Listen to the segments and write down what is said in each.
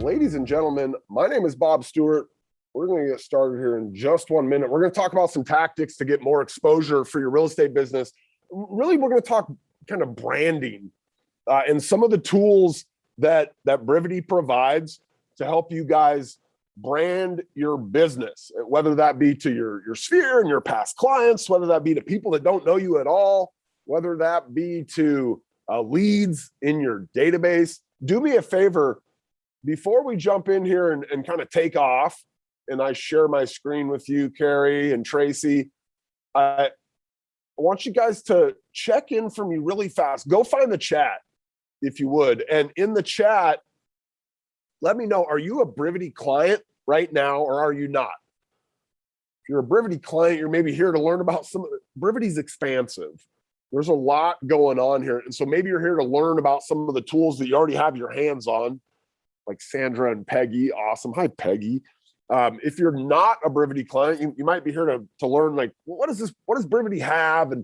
Ladies and gentlemen, my name is Bob Stewart. We're going to get started here in just 1 minute. We're going to talk about some tactics to get more exposure for your real estate business. Really, we're going to talk kind of branding and some of the tools that Brivity provides to help you guys brand your business, whether that be to your sphere and your past clients, whether that be to people that don't know you at all, whether that be to leads in your database. Do me a favor, before we jump in here and kind of take off, and I share my screen with you, Carrie and Tracy, I want you guys to check in for me really fast. Go find the chat, if you would. And in the chat, let me know, are you a Brivity client right now or are you not? If you're a Brivity client, you're maybe here to learn about some of it. Brivity's expansive. There's a lot going on here. And so maybe you're here to learn about some of the tools that you already have your hands on, like Sandra and Peggy. Awesome. Hi, Peggy. If you're not a Brivity client, you might be here to learn, like, well, what does Brivity have? And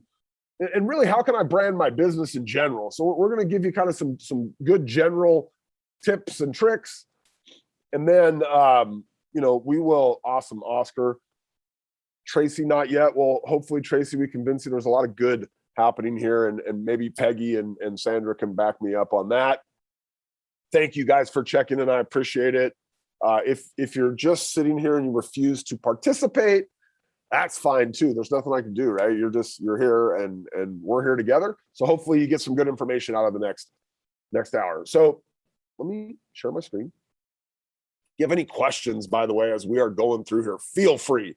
really, how can I brand my business in general? So we're going to give you kind of some good general tips and tricks. And then, we will, awesome, Oscar. Tracy, not yet. Well, hopefully, Tracy, we convince you there's a lot of good happening here, and maybe Peggy and Sandra can back me up on that. Thank you guys for checking in. I appreciate it. If you're just sitting here and you refuse to participate, that's fine too. There's nothing I can do, right? You're here and we're here together. So hopefully you get some good information out of the next hour. So let me share my screen. If you have any questions, by the way, as we are going through here, feel free.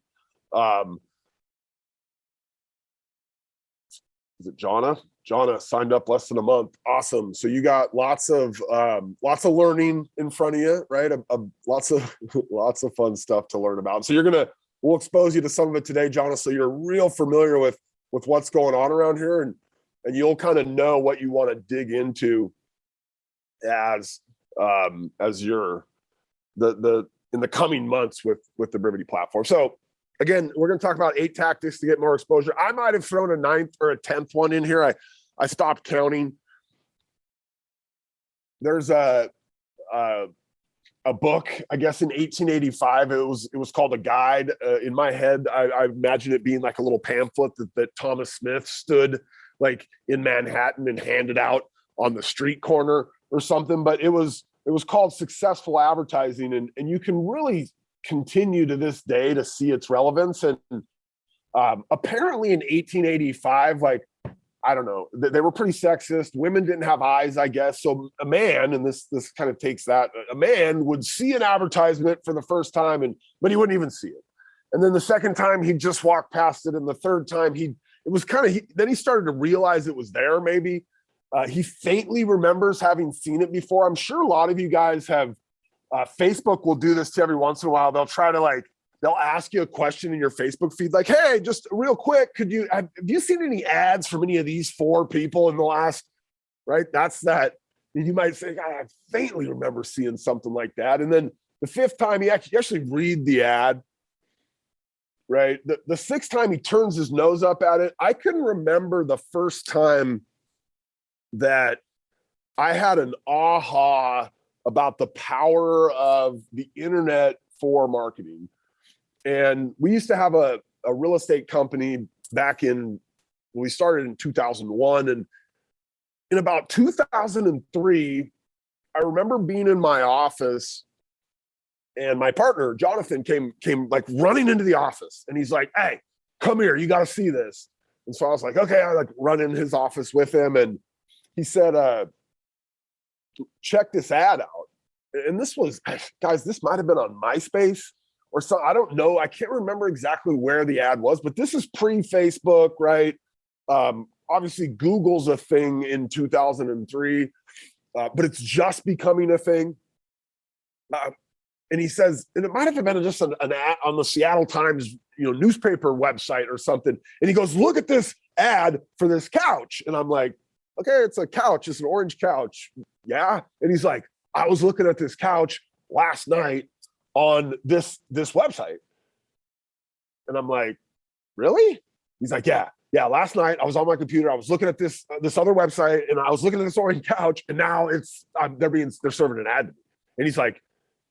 Is it Jonna? Jonna signed up less than a month. Awesome. So you got lots of learning in front of you, right? Lots of fun stuff to learn about. So we'll expose you to some of it today, Jonna, so you're real familiar with what's going on around here, and you'll kind of know what you want to dig into as you're in the coming months with the Brivity platform. So again, we're going to talk about 8 tactics to get more exposure. I might have thrown a 9th or a 10th one in here. I stopped counting. There's a book, I guess in 1885. It was called a guide. In my head, I imagine it being like a little pamphlet that Thomas Smith stood like in Manhattan and handed out on the street corner or something. But it was called Successful Advertising, and you can really continue to this day to see its relevance. And apparently in 1885, like, I don't know, they were pretty sexist. Women didn't have eyes, I guess. So a man, and this kind of takes that, a man would see an advertisement for the first time, but he wouldn't even see it. And then the second time he'd just walk past it. And the third time then he started to realize it was there maybe. He faintly remembers having seen it before. I'm sure a lot of you guys have. Facebook will do this to every once in a while. They'll try to they'll ask you a question in your Facebook feed, like, hey, just real quick, have you seen any ads from any of these 4 people in the last, right? That's that. And you might say, I faintly remember seeing something like that. And then the 5th time, you actually read the ad, right? The 6th time he turns his nose up at it. I can remember the first time that I had an aha about the power of the internet for marketing. And we used to have a real estate company we started in 2001. And in about 2003, I remember being in my office and my partner, Jonathan, came like running into the office, and he's like, hey, come here, you got to see this. And so I was like, okay, I run in his office with him. And he said, check this ad out. And this was, guys, this might have been on MySpace or so. I don't know. I can't remember exactly where the ad was, but this is pre-Facebook, right? Obviously, Google's a thing in 2003, but it's just becoming a thing. And he says, and it might have been just an ad on the Seattle Times, newspaper website or something. And he goes, look at this ad for this couch. And I'm like, okay, it's a couch. It's an orange couch. Yeah. And he's like, I was looking at this couch last night on this website. And I'm like, really? He's like, yeah. Last night I was on my computer. I was looking at this other website, and I was looking at this orange couch, and now they're serving an ad. And he's like,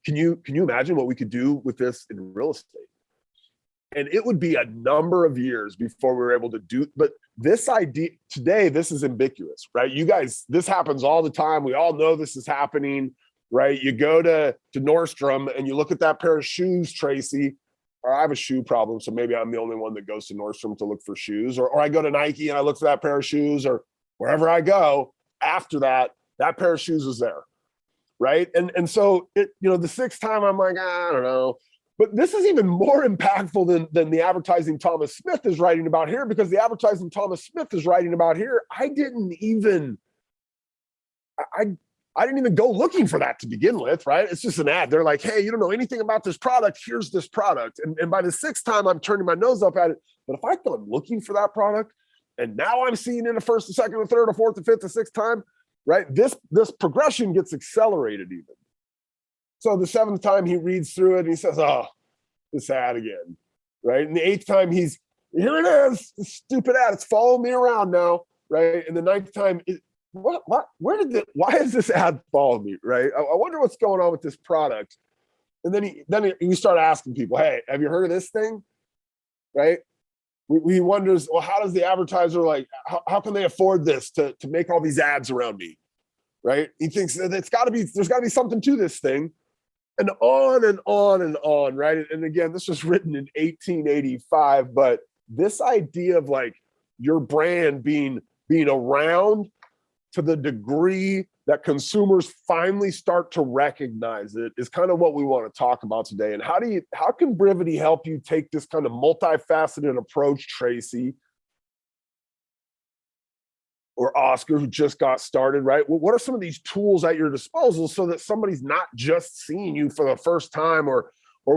Can you imagine what we could do with this in real estate? And it would be a number of years before we were able to do, but this idea today, this is ambiguous, right? You guys, this happens all the time. We all know this is happening, right? You go to Nordstrom and you look at that pair of shoes, Tracy, or I have a shoe problem, so maybe I'm the only one that goes to Nordstrom to look for shoes, or I go to Nike and I look for that pair of shoes, or wherever I go after that, that pair of shoes was there, right? And so it, the sixth time I'm like, I don't know. But this is even more impactful than the advertising Thomas Smith is writing about here, because the advertising Thomas Smith is writing about here, I didn't even go looking for that to begin with, right? It's just an ad. They're like, hey, you don't know anything about this product. Here's this product. And by the sixth time, I'm turning my nose up at it. But if I've gone looking for that product, and now I'm seeing it the first, the second, the third, the fourth, the fifth, the sixth time, right? This progression gets accelerated even. So the seventh time he reads through it and he says, oh, this ad again, right? And the eighth time here it is, this stupid ad. It's following me around now, right? And the ninth time, why is this ad following me, right? I wonder what's going on with this product. And then we start asking people, hey, have you heard of this thing, right? He wonders, well, how does the advertiser, like, how can they afford this to make all these ads around me, right? He thinks that there's got to be something to this thing. And on and on and on, right? And again, this was written in 1885, but this idea of like your brand being around to the degree that consumers finally start to recognize it is kind of what we want to talk about today. And how can Brivity help you take this kind of multifaceted approach, Tracy, or Oscar, who just got started, right? Well, what are some of these tools at your disposal so that somebody's not just seeing you for the first time, or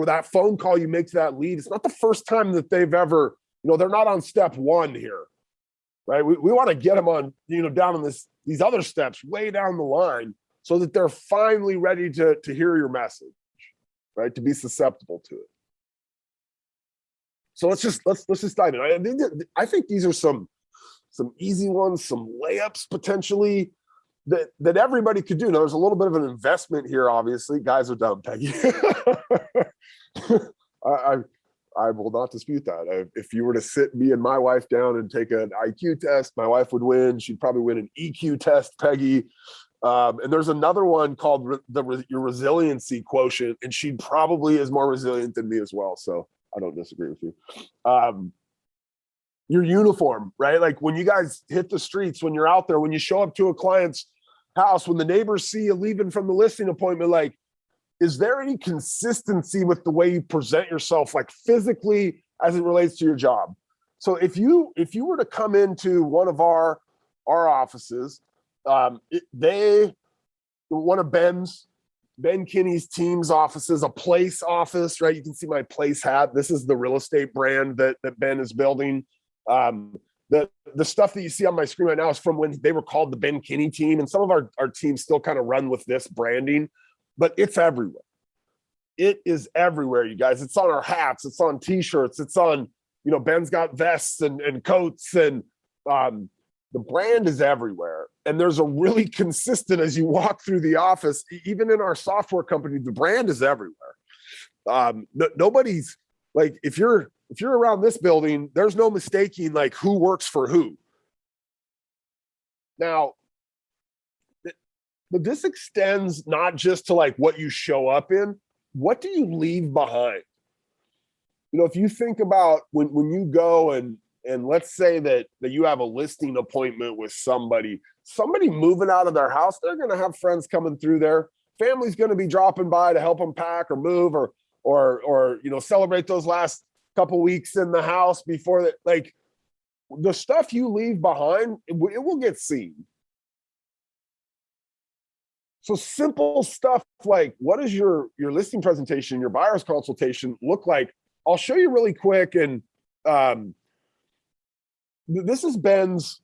that phone call you make to that lead? It's not the first time that they've ever, they're not on step one here, right? We want to get them on, down on these other steps way down the line so that they're finally ready to hear your message, right? To be susceptible to it. So let's just dive in. I think these are some easy ones, some layups potentially that everybody could do. Now, there's a little bit of an investment here, obviously. Guys are dumb, Peggy. I will not dispute that. If you were to sit me and my wife down and take an IQ test, my wife would win. She'd probably win an EQ test, Peggy. And there's another one called your resiliency quotient, and she probably is more resilient than me as well. So I don't disagree with you. Your uniform, right? Like when you guys hit the streets, when you're out there, when you show up to a client's house, when the neighbors see you leaving from the listing appointment, like, is there any consistency with the way you present yourself, like physically as it relates to your job? So if you were to come into one of our offices, one of Ben Kinney's team's offices, a Place office, right? You can see my Place hat. This is the real estate brand that Ben is building. The stuff that you see on my screen right now is from when they were called the Ben Kinney team, and some of our teams still kind of run with this branding, but it's everywhere. It is everywhere, you guys. It's on our hats, it's on t-shirts, it's on, Ben's got vests and coats, and the brand is everywhere. And there's a really consistent, as you walk through the office, even in our software company, the brand is everywhere. Nobody's like, if you're around this building, there's no mistaking like who works for who. Now, but this extends not just to like what you show up in, what do you leave behind? If you think about when you go and let's say that you have a listing appointment with somebody moving out of their house, they're going to have friends coming through there. Family's going to be dropping by to help them pack or move or celebrate those last couple weeks in the house before that. Like, the stuff you leave behind, it will get seen. So simple stuff like, what does your listing presentation, your buyer's consultation look like? I'll show you really quick. And this is Ben's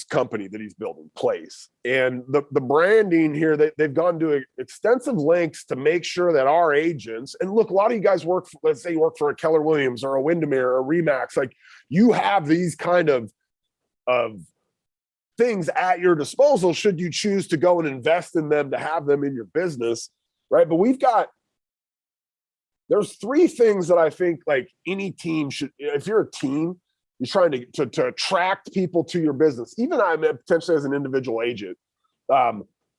company that he's building, Place. And the branding here, they've gone to extensive lengths to make sure that our agents, and look, a lot of you guys let's say you work for a Keller Williams or a Windermere or a Remax, like you have these kind of things at your disposal should you choose to go and invest in them to have them in your business. right? But there's three things that I think like any team should, if you're a team, you're trying to attract people to your business. Even I potentially as an individual agent,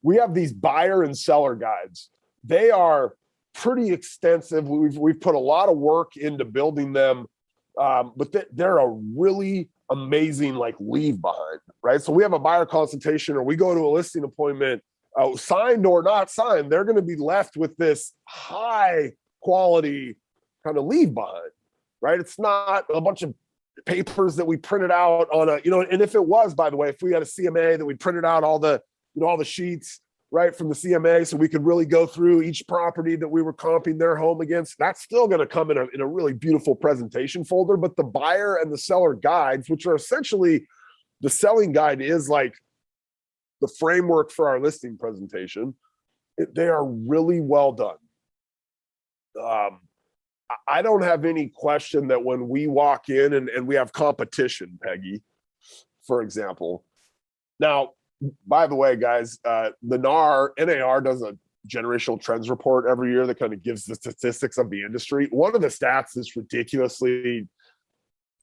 we have these buyer and seller guides. They are pretty extensive. We've put a lot of work into building them, but they're a really amazing like leave behind, right? So we have a buyer consultation or we go to a listing appointment, signed or not signed, they're going to be left with this high quality kind of leave behind, right? It's not a bunch of papers that we printed out on a, and if it was, by the way, if we had a CMA that we printed out all the sheets, right, from the CMA, so we could really go through each property that we were comping their home against, that's still going to come in a really beautiful presentation folder. But the buyer and the seller guides, which are essentially, the selling guide is like the framework for our listing presentation, they are really well done. I don't have any question that when we walk in and we have competition, Peggy, for example. Now, by the way, guys, the NAR does a generational trends report every year that kind of gives the statistics of the industry. One of the stats that's ridiculously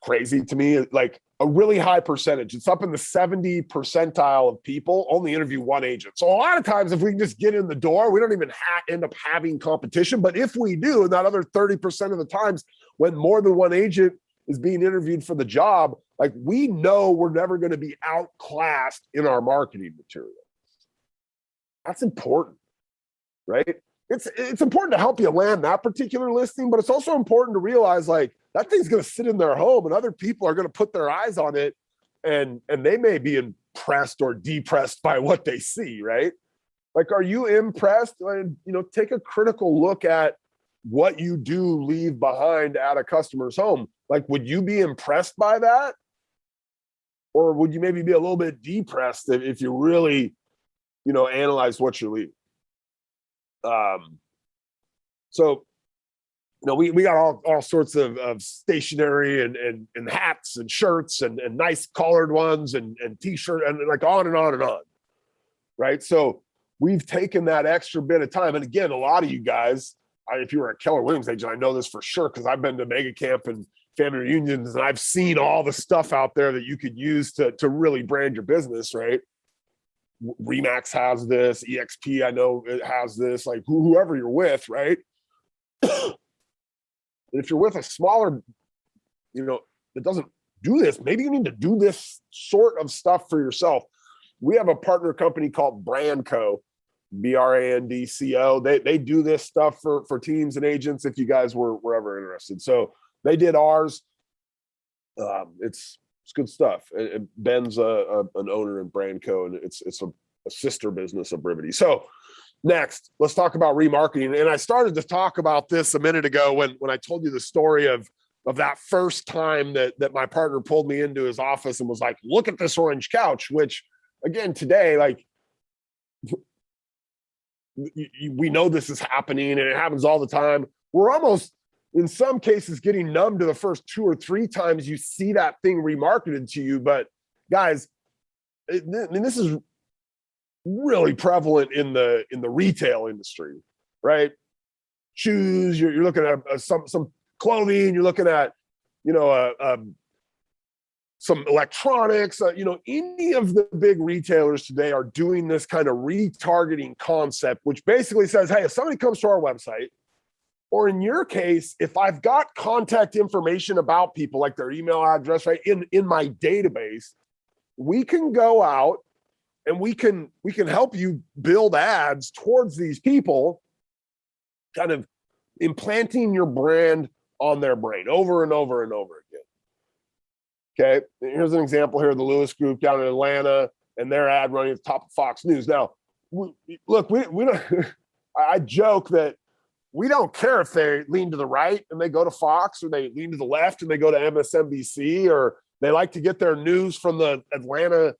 crazy to me is like a really high percentage. It's up in the 70 percentile of people only interview one agent. So a lot of times if we can just get in the door, we don't even end up having competition. But if we do, and that other 30% of the times when more than one agent is being interviewed for the job, like we know we're never going to be outclassed in our marketing material. That's important, right? It's important to help you land that particular listing, but it's also important to realize like that thing's going to sit in their home and other people are going to put their eyes on it and they may be impressed or depressed by what they see, right? Like, are you impressed? Take a critical look at what you do leave behind at a customer's home. Like, would you be impressed by that? Or would you maybe be a little bit depressed if you really, analyze what you leave? So, we got all sorts of stationery and hats and shirts and nice colored ones and t-shirt and like on and on and on. Right. So we've taken that extra bit of time. And again, a lot of you guys, if you were a Keller Williams agent, I know this for sure, because I've been to mega camp and family reunions and I've seen all the stuff out there that you could use to really brand your business, right? Remax has this, EXP, I know it has this, like whoever you're with, right? And if you're with a smaller, that doesn't do this, maybe you need to do this sort of stuff for yourself. We have a partner company called Brandco, BRANDCO. They do this stuff for teams and agents if you guys were ever interested. So they did ours. It's good stuff. And Ben's an owner in Brandco, and it's a sister business of Brivity. So next, let's talk about remarketing. And I started to talk about this a minute ago when I told you the story of that first time that my partner pulled me into his office and was like, look at this orange couch, which again, today, like we know this is happening and it happens all the time. We're almost, in some cases, getting numb to the first 2 or 3 times you see that thing remarketed to you. But guys, this is really prevalent in the retail industry, right? Shoes, you're looking at some clothing, you're looking at, some electronics, any of the big retailers today are doing this kind of retargeting concept, which basically says, hey, if somebody comes to our website, or in your case, if I've got contact information about people, like their email address, right, in my database, we can go out and we can help you build ads towards these people, kind of implanting your brand on their brain over and over and over again. Okay, here's an example here, the Lewis Group down in Atlanta, and their ad running at the top of Fox News. Now, look, we don't, I joke that we don't care if they lean to the right and they go to Fox, or they lean to the left and they go to MSNBC, or they like to get their news from the Atlanta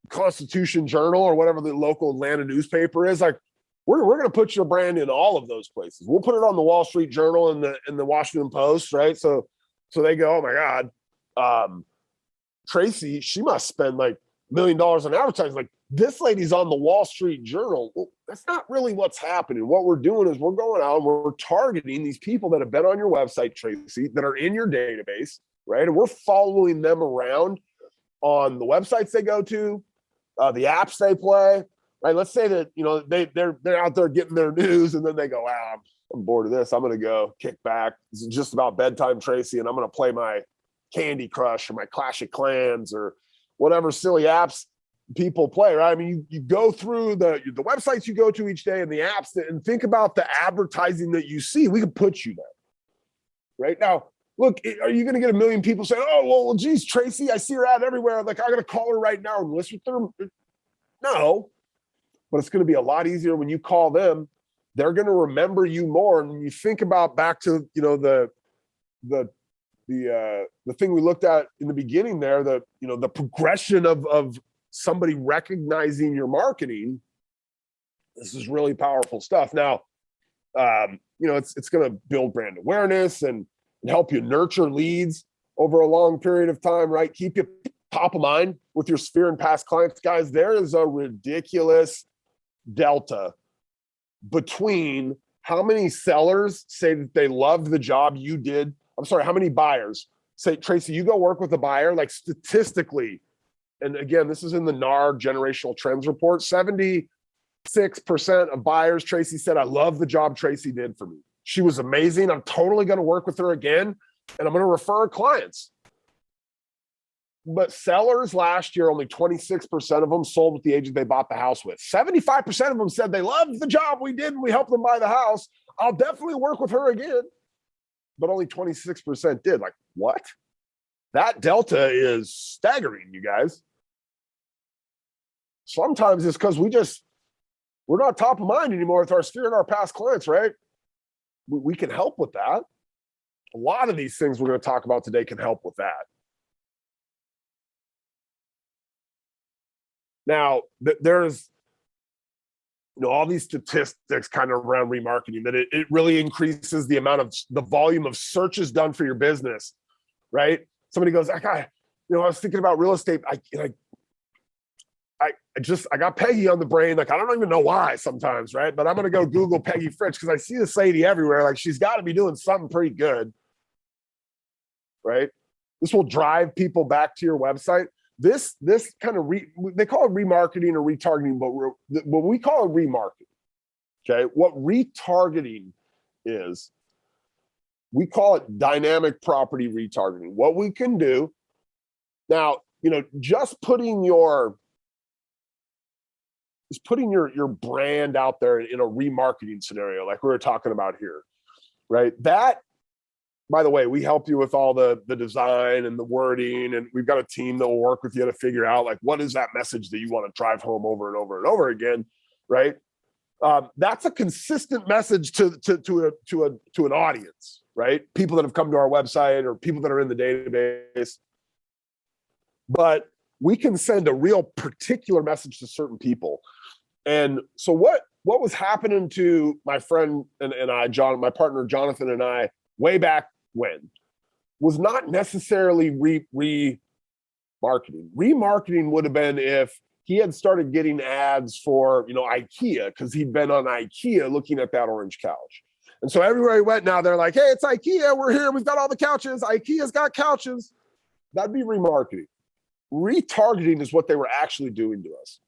Constitution Journal or whatever the local Atlanta newspaper is. Like, we're going to put your brand in all of those places. We'll put it on the Wall Street Journal and the Washington Post, right? So they go, oh my God, Tracy, she must spend like $1 million in advertising. Like, this lady's on the Wall Street Journal. Well, that's not really what's happening. What we're doing is we're going out and we're targeting these people that have been on your website, Tracy, that are in your database, right? And we're following them around on the websites they go to, the apps they play, right? Let's say that, you know, they're out there getting their news, and then they go, I'm bored of this. I'm going to go kick back. This is just about bedtime, Tracy, and I'm going to play my Candy Crush or my Clash of Clans or whatever silly apps people play, right? I mean, you go through the websites you go to each day and the apps and think about the advertising that you see. We can put you there, right? Now, look, are you going to get 1 million people saying, oh, well, geez, Tracy, I see her ad everywhere. Like, I'm going to call her right now and list with her. No, but it's going to be a lot easier when you call them. They're going to remember you more. And when you think about back to, you know, the thing we looked at in the beginning there, the progression of somebody recognizing your marketing, this is really powerful stuff. Now, it's going to build brand awareness and help you nurture leads over a long period of time, right? Keep you top of mind with your sphere and past clients. Guys, there is a ridiculous delta between how many sellers say that they loved the job you did. I'm sorry, how many buyers say, Tracy, you go work with a buyer, like statistically, and again, this is in the NAR generational trends report, 76% of buyers, Tracy said, I love the job Tracy did for me. She was amazing. I'm totally going to work with her again, and I'm going to refer clients. But sellers last year, only 26% of them sold with the agent they bought the house with. 75% of them said they loved the job we did and we helped them buy the house. I'll definitely work with her again. But only 26% did. Like, what? That delta is staggering, you guys. Sometimes it's because we're not top of mind anymore with our sphere and our past clients, right? We can help with that. A lot of these things we're going to talk about today can help with that. Now, there's all these statistics kind of around remarketing that it really increases the amount of the volume of searches done for your business, right? Somebody goes, I was thinking about real estate. I got Peggy on the brain. Like, I don't even know why sometimes, right? But I'm going to go Google Peggy Fritz because I see this lady everywhere. Like, she's got to be doing something pretty good, right? This will drive people back to your website. This kind of they call it remarketing or retargeting, but what we call it remarketing. Okay, what retargeting is, we call it dynamic property retargeting. What we can do now, just putting your brand out there in a remarketing scenario, like we were talking about here, right? That, by the way, we help you with all the design and the wording, and we've got a team that will work with you to figure out, like, what is that message that you want to drive home over and over and over again, right? That's a consistent message to an audience, right? People that have come to our website or people that are in the database. But we can send a real particular message to certain people. And so what was happening to my friend and I, my partner Jonathan and I, way back when, was not necessarily remarketing. Remarketing would have been if he had started getting ads for, IKEA, because he'd been on IKEA looking at that orange couch. And so everywhere he went, now they're like, hey, it's IKEA. We're here. We've got all the couches. IKEA's got couches. That'd be remarketing. Retargeting is what they were actually doing to us.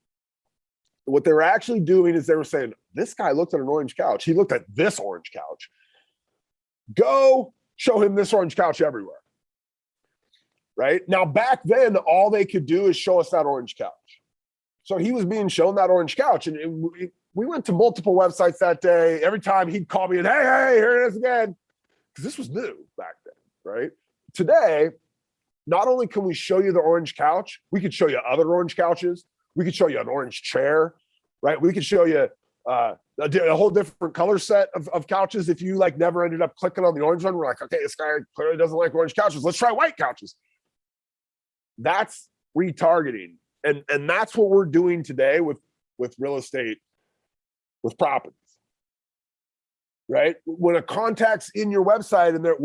What they were actually doing is they were saying, this guy looked at an orange couch. He looked at this orange couch. Go show him this orange couch everywhere. Right? Now, back then, all they could do is show us that orange couch. So he was being shown that orange couch. And we went to multiple websites that day. Every time he'd call me and, hey, here it is again. Because this was new back then, right? Today, not only can we show you the orange couch, we could show you other orange couches. We could show you an orange chair, right? We could show you a whole different color set of couches. If you never ended up clicking on the orange one, we're like, okay, this guy clearly doesn't like orange couches. Let's try white couches. That's retargeting. And that's what we're doing today with real estate, with properties, right? When a contact's in your website and they're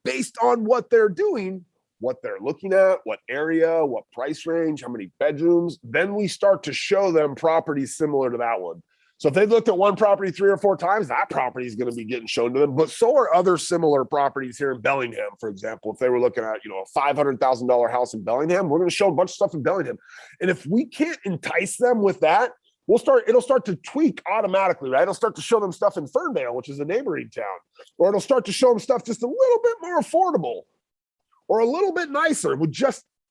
based on what they're doing, what they're looking at, what area, what price range, how many bedrooms. Then we start to show them properties similar to that one. So if they looked at one property 3 or 4 times, that property is going to be getting shown to them. But so are other similar properties here in Bellingham, for example. If they were looking at, a $500,000 house in Bellingham, we're going to show a bunch of stuff in Bellingham. And if we can't entice them with that, it'll start to tweak automatically, right? It'll start to show them stuff in Ferndale, which is a neighboring town, or it'll start to show them stuff just a little bit more affordable or a little bit nicer.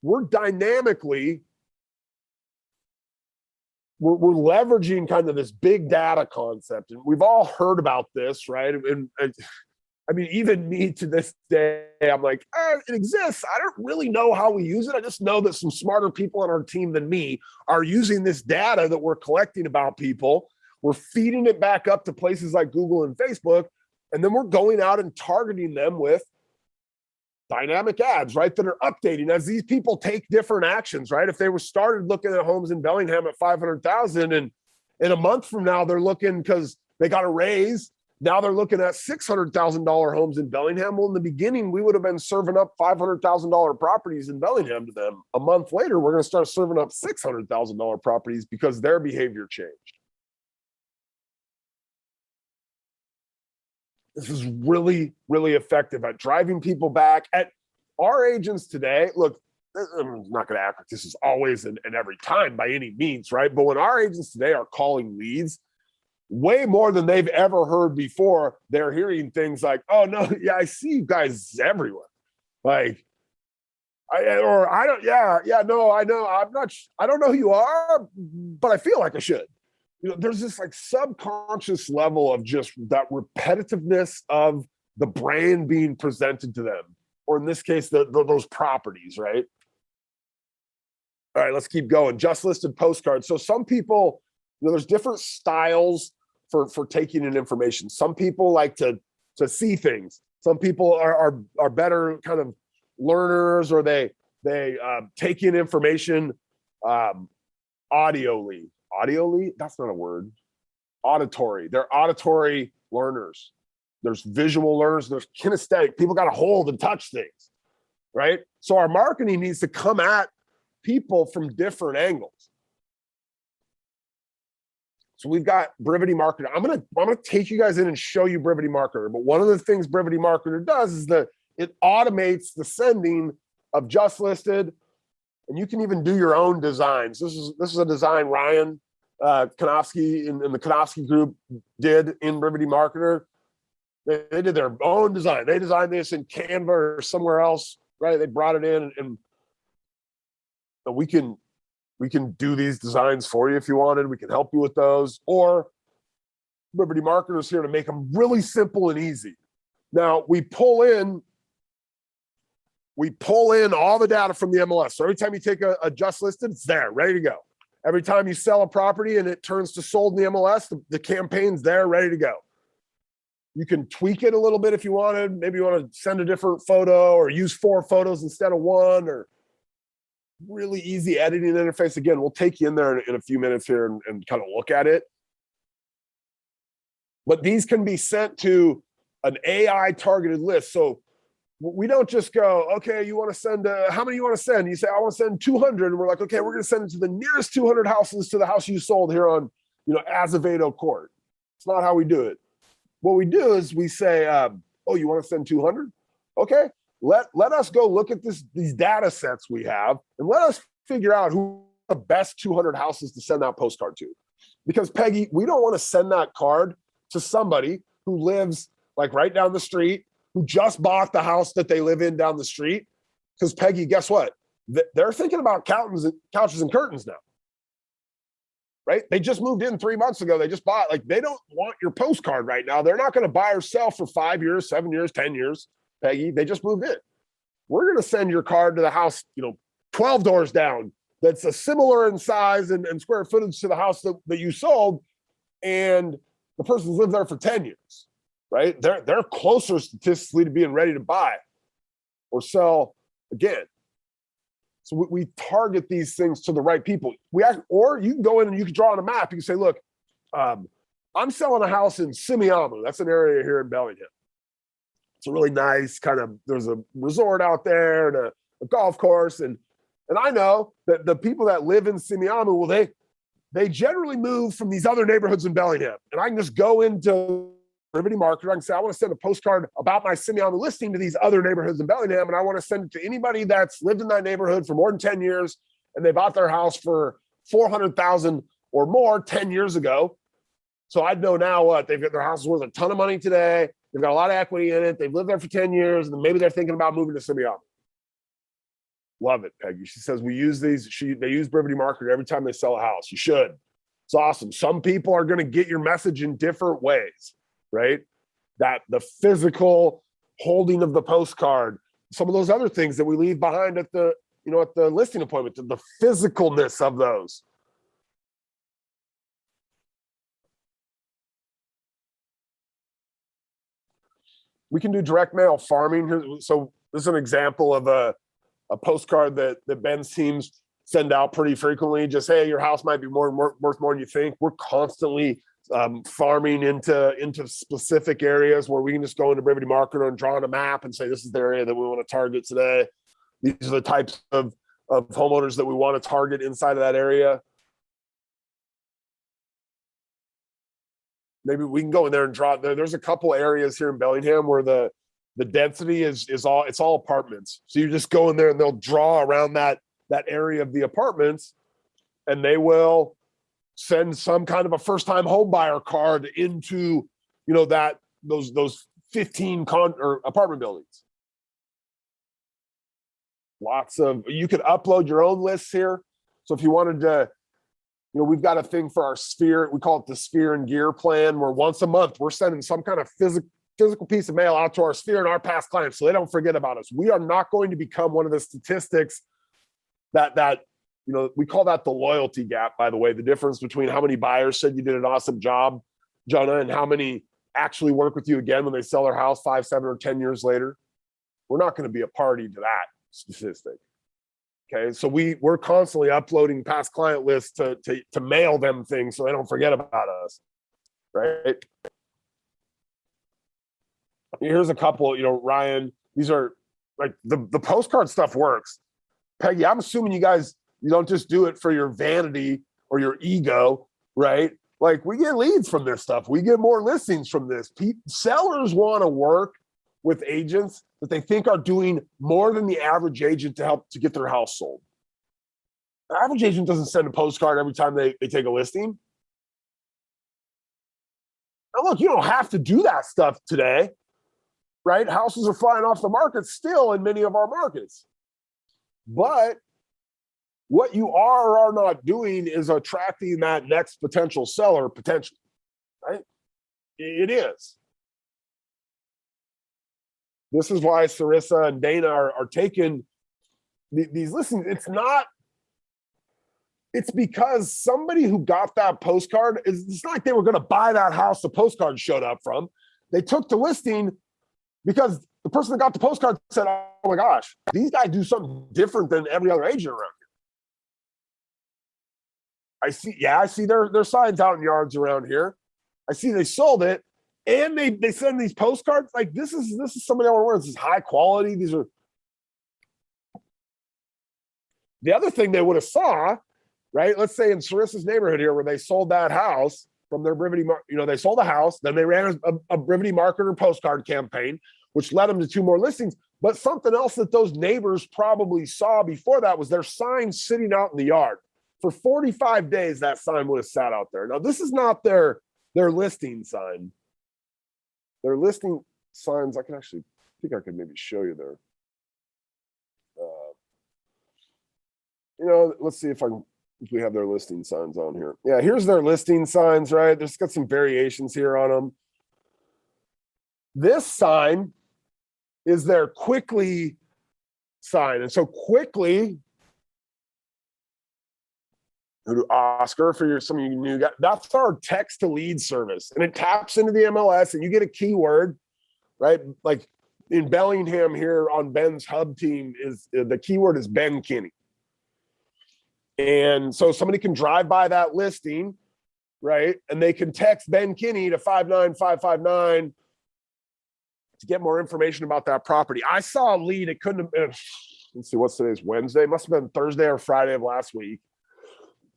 We're dynamically, we're leveraging kind of this big data concept, and we've all heard about this, right? And I mean, even me to this day, I'm like, it exists. I don't really know how we use it. I just know that some smarter people on our team than me are using this data that we're collecting about people. We're feeding it back up to places like Google and Facebook, and then we're going out and targeting them with dynamic ads, right, that are updating as these people take different actions, right? If they were started looking at homes in Bellingham at 500,000, and in a month from now they're looking because they got a raise, now they're looking at $600,000 homes in Bellingham. Well, in the beginning, we would have been serving up $500,000 properties in Bellingham to them. A month later, we're going to start serving up $600,000 properties because their behavior changed. This is really, really effective at driving people back. At our agents today, look, I'm not going to act like this is always and every time by any means, right? But when our agents today are calling leads, way more than they've ever heard before, they're hearing things like, oh, no, yeah, I see you guys everywhere. Like, I don't know who you are, but I feel like I should. There's this like subconscious level of just that repetitiveness of the brand being presented to them, or in this case, those properties, right? All right, let's keep going. Just listed postcards. So some people, there's different styles for taking in information. Some people like to see things. Some people are better kind of learners, or they take in information audioly. Audioly? That's not a word. Auditory. They're auditory learners. There's visual learners. There's kinesthetic. People got to hold and touch things, right? So our marketing needs to come at people from different angles. So we've got Brevity Marketer. I'm gonna take you guys in and show you Brevity Marketer. But one of the things Brevity Marketer does is that it automates the sending of just listed, and you can even do your own designs. This is a design Ryan Konofsky in the Konofsky group did in Brevity Marketer. They did their own design. They designed this in Canva or somewhere else, right? They brought it in, and we can do these designs for you if you wanted. We can help you with those. Or Brevity Marketer is here to make them really simple and easy. Now we pull in all the data from the MLS. So every time you take a just listed, it's there, ready to go. Every time you sell a property and it turns to sold in the MLS, the campaign's there, ready to go. You can tweak it a little bit if you wanted. Maybe you want to send a different photo or use 4 photos instead of 1, or really easy editing interface. Again, we'll take you in there in a few minutes here and kind of look at it. But these can be sent to an AI targeted list. So we don't just go, okay, you want to send, how many you want to send? You say, I want to send 200. And we're like, okay, we're going to send it to the nearest 200 houses to the house you sold here on, Azevedo Court. It's not how we do it. What we do is we say, oh, you want to send 200? Okay, let us go look at these data sets we have, and let us figure out who the best 200 houses to send that postcard to. Because Peggy, we don't want to send that card to somebody who lives like right down the street, who just bought the house that they live in down the street. Because Peggy, guess what? They're thinking about couches and curtains now. Right? They just moved in 3 months ago. They just bought, like, they don't want your postcard right now. They're not going to buy or sell for 5 years, 7 years, 10 years, Peggy. They just moved in. We're going to send your card to the house, 12 doors down, that's a similar in size and square footage to the house that you sold. And the person's lived there for 10 years, right? They're closer statistically to being ready to buy or sell again. So we target these things to the right people. Or you can go in and you can draw on a map. You can say, look, I'm selling a house in Simiamu. That's an area here in Bellingham. It's a really nice kind of, there's a resort out there and a golf course. And I know that the people that live in Semiahmoo, well, they generally move from these other neighborhoods in Bellingham. And I can just go into Brevity Marketer. I can say, I want to send a postcard about my Semiahmoo listing to these other neighborhoods in Bellingham. And I want to send it to anybody that's lived in that neighborhood for more than 10 years. And they bought their house for $400,000 or more 10 years ago. So I'd know now what they've got. Their house is worth a ton of money today. They've got a lot of equity in it. They've lived there for 10 years. And maybe they're thinking about moving to Semiahmoo. Love it, Peggy. She says we use these. They use Brevity Marketer every time they sell a house. You should. It's awesome. Some people are going to get your message in different ways, right? That the physical holding of the postcard, some of those other things that we leave behind at the listing appointment, the physicalness of those. We can do direct mail farming. So this is an example of a postcard that Ben's teams send out pretty frequently. Just, hey, your house might be worth more than you think. We're constantly farming into specific areas where we can just go into Brevity Marketer and draw on a map and say, this is the area that we want to target today. These are the types of homeowners that we want to target inside of that area. Maybe we can go in there and draw. There's a couple areas here in Bellingham where the density is all apartments. So you just go in there and they'll draw around that area of the apartments, and they will send some kind of a first-time home buyer card into, those 15 apartment buildings. You could upload your own lists here. So if you wanted to, we've got a thing for our sphere. We call it the Sphere and Gear plan, where once a month we're sending some kind of physical piece of mail out to our sphere and our past clients so they don't forget about us. We are not going to become one of the statistics that we call that the loyalty gap, by the way, the difference between how many buyers said you did an awesome job, Jonah, and how many actually work with you again when they sell their house 5, 7, or 10 years later. We're not going to be a party to that statistic. Okay, so we're constantly uploading past client lists to mail them things so they don't forget about us, right? Here's a couple, Ryan, these are like the postcard stuff works. Peggy, I'm assuming you don't just do it for your vanity or your ego, right? Like, we get leads from this stuff. We get more listings from this. Sellers want to work with agents that they think are doing more than the average agent to help to get their house sold. The average agent doesn't send a postcard every time they take a listing. Now, look, you don't have to do that stuff today, right? Houses are flying off the market still in many of our markets. But what you are or are not doing is attracting that next potential seller, potentially, right? It is. This is why Sarissa and Dana are taking these listings. It's because somebody who got that postcard, it's not like they were going to buy that house the postcard showed up from. They took the listing because the person that got the postcard said, oh my gosh, these guys do something different than every other agent around here. I see their signs out in yards around here. I see they sold it, and they send these postcards. Like, this is somebody I want to work. This is high quality. These are the other thing they would have saw, right? Let's say in Sarissa's neighborhood here, where they sold that house from their Brivity, they sold a house, then they ran a Brivity Marketer postcard campaign, which led them to 2 more listings. But something else that those neighbors probably saw before that was their sign sitting out in the yard. For 45 days, that sign would have sat out there. Now, this is not their listing sign. Their listing signs, I think I could maybe show you there. Let's see if we have their listing signs on here. Yeah, here's their listing signs, right? There's got some variations here on them. This sign is their quickly sign. And so quickly, Oscar, for some of you new guys, that's our text to lead service. And it taps into the MLS and you get a keyword, right? Like in Bellingham here on Ben's hub team, the keyword is Ben Kinney. And so somebody can drive by that listing, right? And they can text Ben Kinney to 59559 to get more information about that property. I saw a lead. It couldn't have been, let's see, what's today's Wednesday? Must have been Thursday or Friday of last week.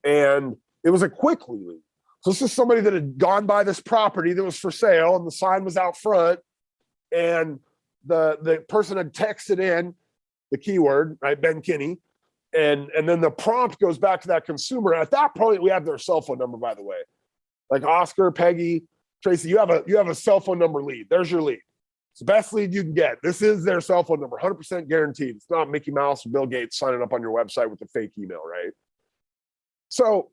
And it was a quick lead. So this is somebody that had gone by this property that was for sale and the sign was out front. And the person had texted in the keyword, right, Ben Kinney. And then the prompt goes back to that consumer. And at that point, we have their cell phone number, by the way. Like Oscar, Peggy, Tracy, you have a cell phone number lead. There's your lead. It's the best lead you can get. This is their cell phone number, 100% guaranteed. It's not Mickey Mouse or Bill Gates signing up on your website with a fake email, right? So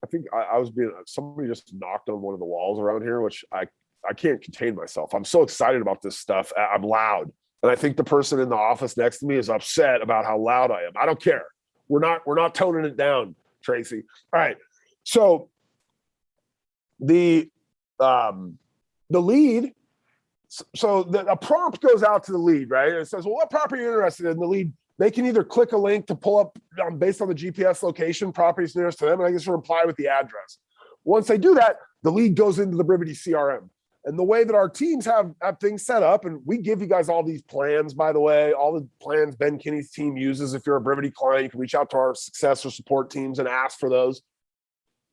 I think I was being, somebody just knocked on one of the walls around here, which I can't contain myself. I'm so excited about this stuff. I'm loud. And I think the person in the office next to me is upset about how loud I am. I don't care. We're not toning it down, Tracy. All right. So the lead, so a prompt goes out to the lead, right? And it says, well, what property are you interested in? The lead, they can either click a link to pull up based on the GPS location, properties nearest to them, and I just reply with the address. Once they do that, the lead goes into the Brivity CRM. And the way that our teams have things set up, and we give you guys all these plans, by the way, all the plans Ben Kinney's team uses. If you're a Brivity client, you can reach out to our success or support teams and ask for those.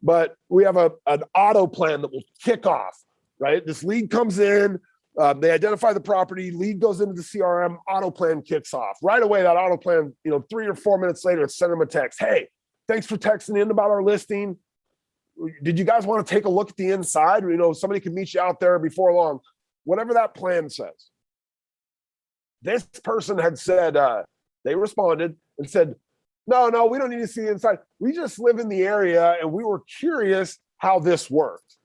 But we have an auto plan that will kick off, right? This lead comes in, they identify the property, lead goes into the CRM, auto plan kicks off. Right away, that auto plan, 3 or 4 minutes later, it's send them a text. Hey, thanks for texting in about our listing. Did you guys want to take a look at the inside? Somebody can meet you out there before long. Whatever that plan says. This person had said, they responded and said, no, we don't need to see the inside. We just live in the area and we were curious how this worked.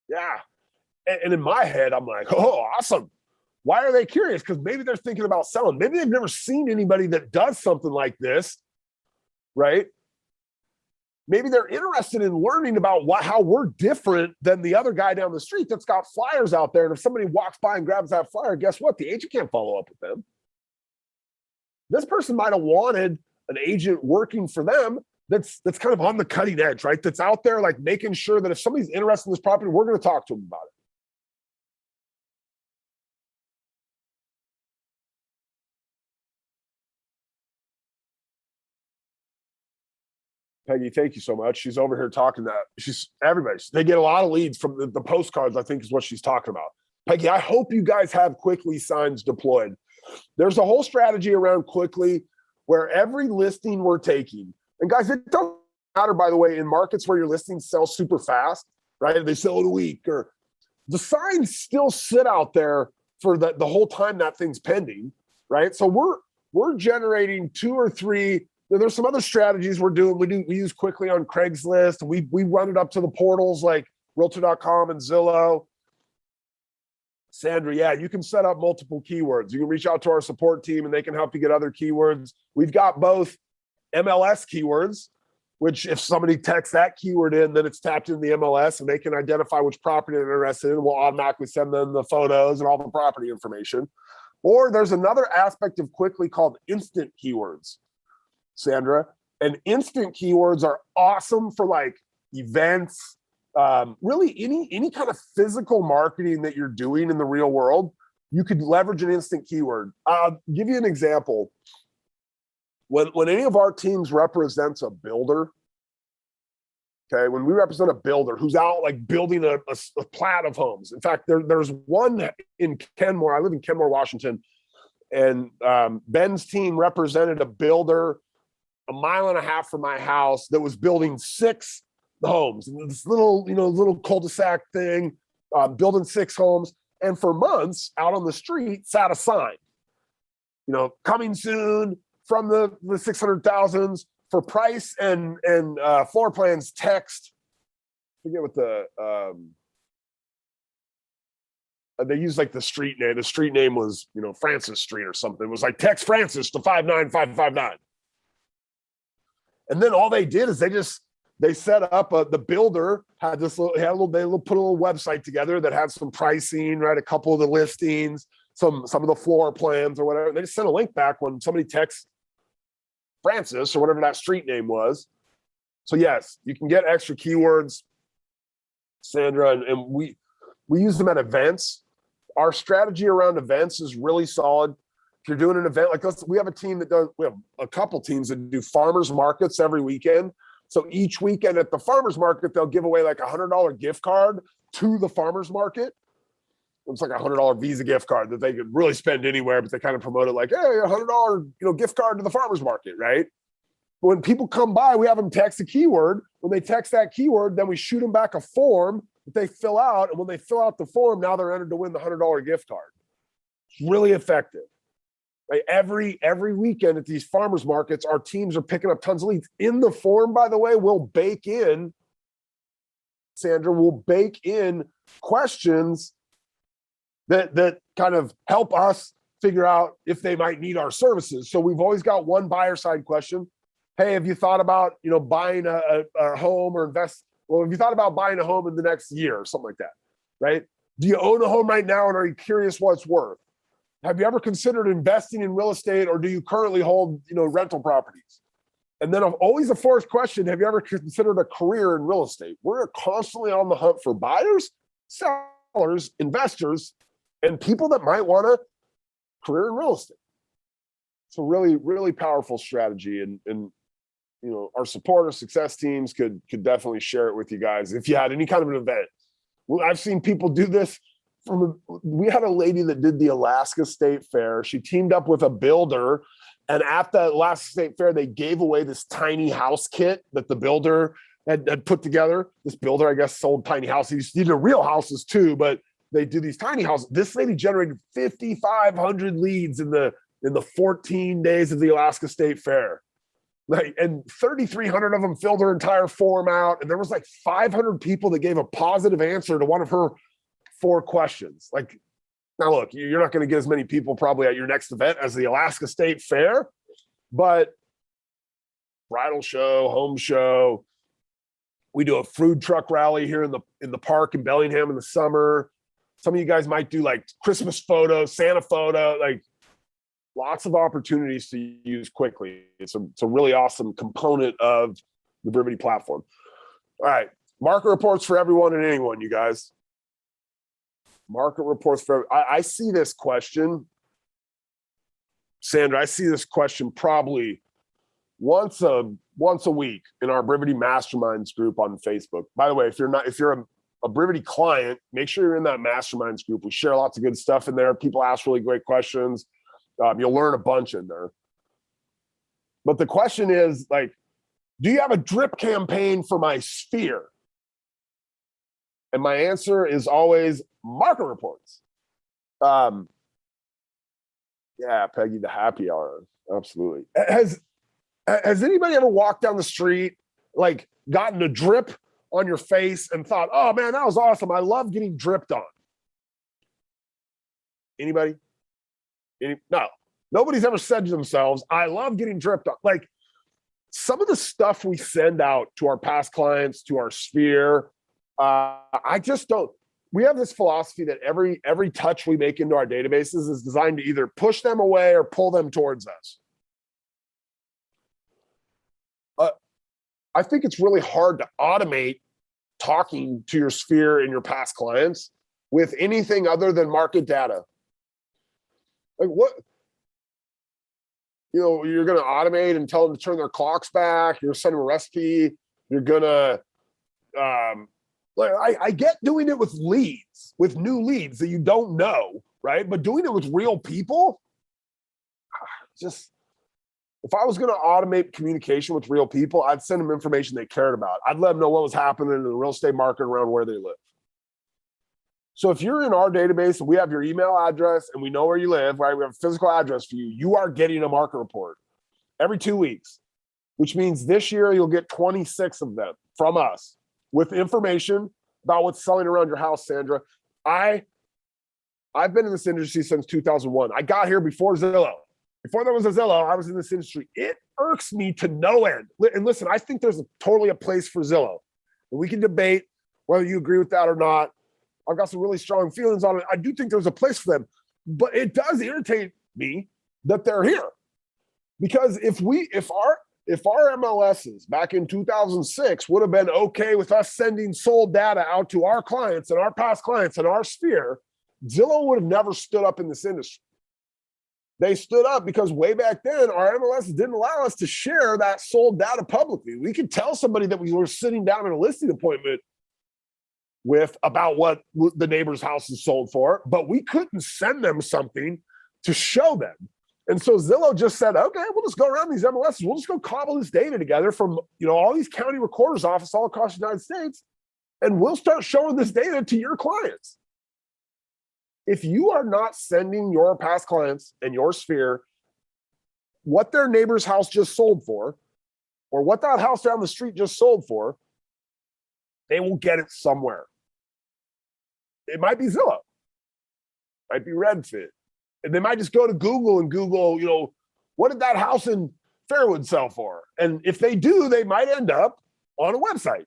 Yeah. And in my head, I'm like, oh, awesome. Why are they curious? Because maybe they're thinking about selling. Maybe they've never seen anybody that does something like this, right? Maybe they're interested in learning about how we're different than the other guy down the street that's got flyers out there. And if somebody walks by and grabs that flyer, guess what? The agent can't follow up with them. This person might have wanted an agent working for them that's kind of on the cutting edge, right? That's out there like making sure that if somebody's interested in this property, we're going to talk to them about it. Peggy, thank you so much. She's over here talking that everybody. They get a lot of leads from the postcards, I think is what she's talking about. Peggy, I hope you guys have Quickly signs deployed. There's a whole strategy around Quickly where every listing we're taking, and guys, it doesn't matter, by the way, in markets where your listings sell super fast, right? They sell in a week, or the signs still sit out there for the whole time that thing's pending, right? So we're generating 2 or 3. There's some other strategies we're doing. We use Quickly on Craigslist. We run it up to the portals like Realtor.com and Zillow. Sandra, yeah, you can set up multiple keywords. You can reach out to our support team and they can help you get other keywords. We've got both MLS keywords, which if somebody texts that keyword in, then it's tapped in the MLS and they can identify which property they're interested in. We'll automatically send them the photos and all the property information. Or there's another aspect of Quickly called instant keywords, Sandra. And instant keywords are awesome for like events, really any kind of physical marketing that you're doing in the real world. You could leverage an instant keyword. I'll give you an example. When any of our teams represents a builder, okay, when we represent a builder who's out like building a plat of homes. In fact, there's one in Kenmore. I live in Kenmore, Washington, and Ben's team represented a builder 1.5 miles from my house that was building 6 homes. This little cul-de-sac thing, building 6 homes, and for months out on the street sat a sign, coming soon from the 600,000s for price and floor plans. Text. I forget what they used like the street name. The street name was Francis Street or something. It was like text Francis to 59559. And then all they did is they set up the builder had put a little website together that had some pricing, right? A couple of the listings, some of the floor plans or whatever. They just sent a link back when somebody texts Francis or whatever that street name was. So yes, you can get extra keywords. Sandra, and we use them at events. Our strategy around events is really solid. If you're doing an event like us, we have a couple teams that do farmers markets every weekend. So each weekend at the farmers market, they'll give away like $100 gift card to the farmers market. It's like $100 Visa gift card that they could really spend anywhere, but they kind of promote it like, hey, $100 gift card to the farmers market, right? When people come by, we have them text a keyword. When they text that keyword, then we shoot them back a form that they fill out. And when they fill out the form, now they're entered to win the $100 gift card. It's really effective. Right? Every weekend at these farmers markets, our teams are picking up tons of leads. In the form, by the way, Sandra, we'll bake in questions that kind of help us figure out if they might need our services. So we've always got one buyer side question. Hey, have you thought about, buying a home or invest? Well, have you thought about buying a home in the next year or something like that, right? Do you own a home right now and are you curious what it's worth? Have you ever considered investing in real estate or do you currently hold, rental properties? And then always the fourth question, have you ever considered a career in real estate? We're constantly on the hunt for buyers, sellers, investors, and people that might want a career in real estate. It's a really, really powerful strategy. And our support, our success teams could definitely share it with you guys if you had any kind of an event. Well, I've seen people do this. We had a lady that did the Alaska State Fair. She teamed up with a builder, and at the Alaska State Fair, they gave away this tiny house kit that the builder had put together. This builder, I guess, sold tiny houses. He did real houses too, but they do these tiny houses. This lady generated 5,500 leads in the 14 days of the Alaska State Fair. And 3,300 of them filled her entire form out. And there was like 500 people that gave a positive answer to one of her 4 questions. Now look, you're not going to get as many people probably at your next event as the Alaska State Fair, but bridal show, home show. We do a food truck rally here in the park in Bellingham in the summer. Some of you guys might do like Christmas photos, Santa photo, lots of opportunities to use quickly. It's a really awesome component of the Brivity platform. All right, market reports for everyone and anyone, you guys. Market reports for, I see this question, Sandra, I see this question probably once a week in our Brevity Masterminds group on Facebook. By the way, if you're a Brivity client, make sure you're in that Masterminds group. We share lots of good stuff in there. People ask really great questions. You'll learn a bunch in there. But the question is, do you have a drip campaign for my sphere? And my answer is always market reports. Yeah, Peggy, the happy hour. Absolutely. Has anybody ever walked down the street, gotten a drip on your face and thought, oh man, that was awesome. I love getting dripped on. Anybody? No. Nobody's ever said to themselves, I love getting dripped on. Some of the stuff we send out to our past clients, to our sphere, I just don't. We have this philosophy that every touch we make into our databases is designed to either push them away or pull them towards us. I think it's really hard to automate talking to your sphere and your past clients with anything other than market data. What? You're going to automate and tell them to turn their clocks back. You're sending them a recipe. You're going to, I get doing it with leads, with new leads that you don't know, right? But doing it with real people, if I was going to automate communication with real people, I'd send them information they cared about. I'd let them know what was happening in the real estate market around where they live. So if you're in our database and we have your email address and we know where you live, right? We have a physical address for you. You are getting a market report every 2 weeks, which means this year you'll get 26 of them from us with information about what's selling around your house, Sandra. I've been in this industry since 2001. I got here before Zillow. Before there was a Zillow, I was in this industry. It irks me to no end. And listen, I think there's totally a place for Zillow. And we can debate whether you agree with that or not. I've got some really strong feelings on it. I do think there's a place for them, but it does irritate me that they're here. Because if if our MLSs back in 2006 would have been okay with us sending sold data out to our clients and our past clients in our sphere, Zillow would have never stood up in this industry. They stood up because way back then, our MLS didn't allow us to share that sold data publicly. We could tell somebody that we were sitting down in a listing appointment with about what the neighbor's house is sold for, but we couldn't send them something to show them. And so Zillow just said, okay, we'll just go around these MLSs. We'll just go cobble this data together from all these county recorders' offices all across the United States, and we'll start showing this data to your clients. If you are not sending your past clients and your sphere what their neighbor's house just sold for, or what that house down the street just sold for, they will get it somewhere. It might be Zillow, might be Redfin, and they might just go to Google and Google, what did that house in Fairwood sell for? And if they do, they might end up on a website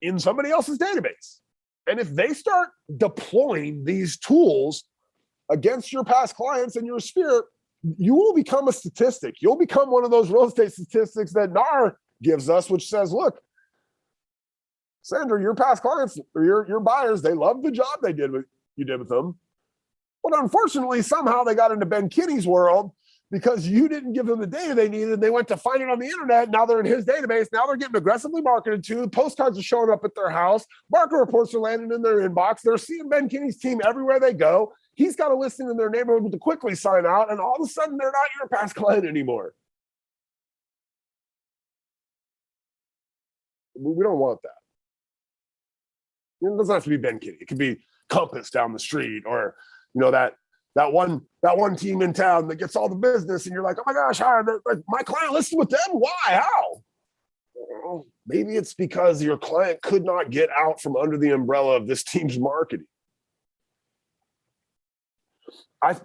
in somebody else's database. And if they start deploying these tools against your past clients and your sphere, you will become a statistic. You'll become one of those real estate statistics that NAR gives us, which says, look, Sandra, your past clients or your buyers, they love the job you did with them. But unfortunately, somehow they got into Ben Kinney's world because you didn't give them the data they needed. They went to find it on the internet. Now they're in his database. Now they're getting aggressively marketed to. Postcards are showing up at their house. Market reports are landing in their inbox. They're seeing Ben Kinney's team everywhere they go. He's got a listing in their neighborhood to quickly sign out. And all of a sudden, they're not your past client anymore. We don't want that. It doesn't have to be Ben Kinney. It could be Compass down the street, or that one team in town that gets all the business, and you're like, oh my gosh, my client listed with them? Why? How? Well, maybe it's because your client could not get out from under the umbrella of this team's marketing.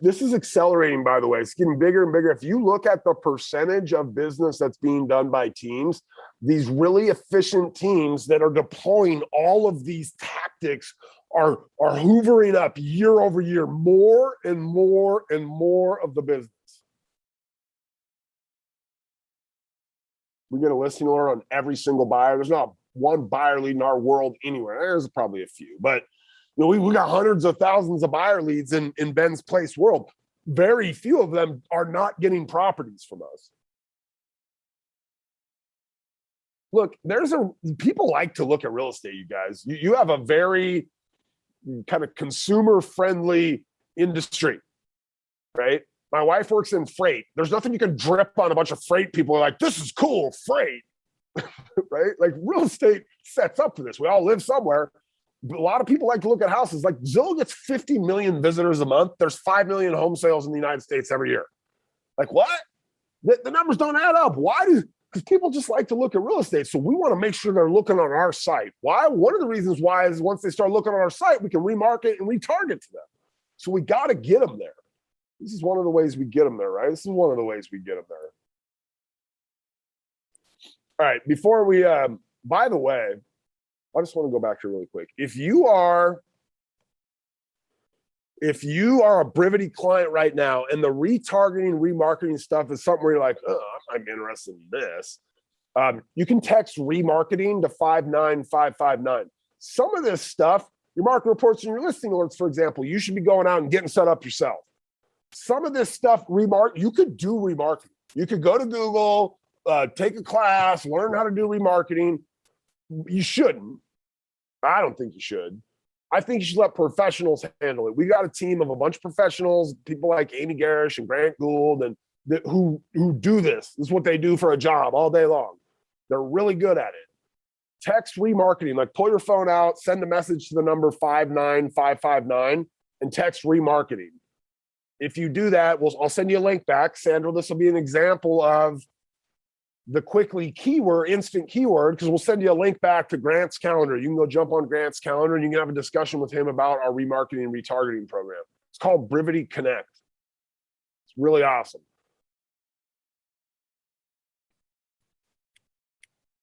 This is accelerating, by the way. It's getting bigger and bigger. If you look at the percentage of business that's being done by teams, these really efficient teams that are deploying all of these tactics are hoovering up year over year, more and more and more of the business. We get a listing alert on every single buyer. There's not one buyer lead in our world anywhere. There's probably a few, but we got hundreds of thousands of buyer leads in Ben's Place world. Very few of them are not getting properties from us. Look, people like to look at real estate, you guys. You have a very kind of consumer-friendly industry, right? My wife works in freight. There's nothing you can drip on a bunch of freight people are like, this is cool, freight, right? Like real estate sets up for this. We all live somewhere. But a lot of people like to look at houses. Like Zillow gets 50 million visitors a month. There's 5 million home sales in the United States every year. Like what? The numbers don't add up. Why because people just like to look at real estate. So we want to make sure they're looking on our site. Why? One of the reasons why is once they start looking on our site, we can remarket and retarget to them. So we got to get them there. This is one of the ways we get them there, right? This is one of the ways we get them there. All right. Before we, by the way, I just want to go back here really quick. If you are a Brivity client right now and the retargeting, remarketing stuff is something where you're like, oh, I'm interested in this, you can text remarketing to 59559. Some of this stuff, your market reports and your listing alerts, for example, you should be going out and getting set up yourself. Some of this stuff, you could do remarketing. You could go to Google, take a class, learn how to do remarketing. You shouldn't. I don't think you should. I think you should let professionals handle it. We got a team of a bunch of professionals, people like Amy Garish and Grant Gould, and who do this. This is what they do for a job all day long. They're really good at it. Text remarketing, like pull your phone out, send a message to the number 59559 and text remarketing. If you do that, I'll send you a link back. Sandra, this will be an example of the quickly keyword, instant keyword, because we'll send you a link back to Grant's calendar. You can go jump on Grant's calendar and you can have a discussion with him about our remarketing and retargeting program. It's called Brevity Connect. It's really awesome.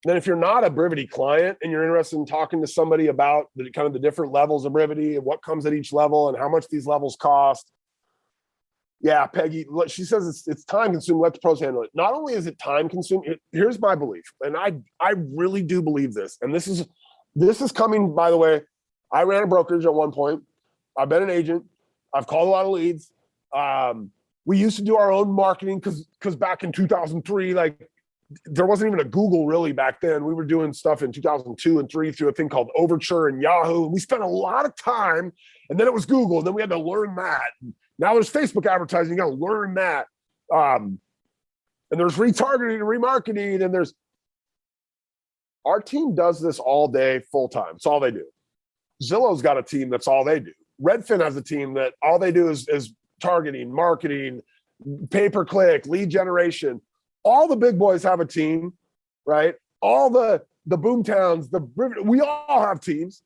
Then if you're not a Brevity client and you're interested in talking to somebody about the different levels of Brevity and what comes at each level and how much these levels cost, Yeah, Peggy, she says it's time consuming. Let the pros handle it. Not only is it time consuming, here's my belief, and I really do believe this. And this is coming, by the way. I ran a brokerage at one point. I've been an agent. I've called a lot of leads. We used to do our own marketing because back in 2003, like there wasn't even a Google really back then. We were doing stuff in 2002 and 3 through a thing called Overture and Yahoo. We spent a lot of time, and then it was Google, and then we had to learn that. Now there's Facebook advertising. You got to learn that. And there's retargeting and remarketing, and our team does this all day, full time. It's all they do. Zillow's got a team that's all they do. Redfin has a team that all they do is targeting, marketing, pay-per-click, lead generation. All the big boys have a team, right? All the boomtowns, we all have teams.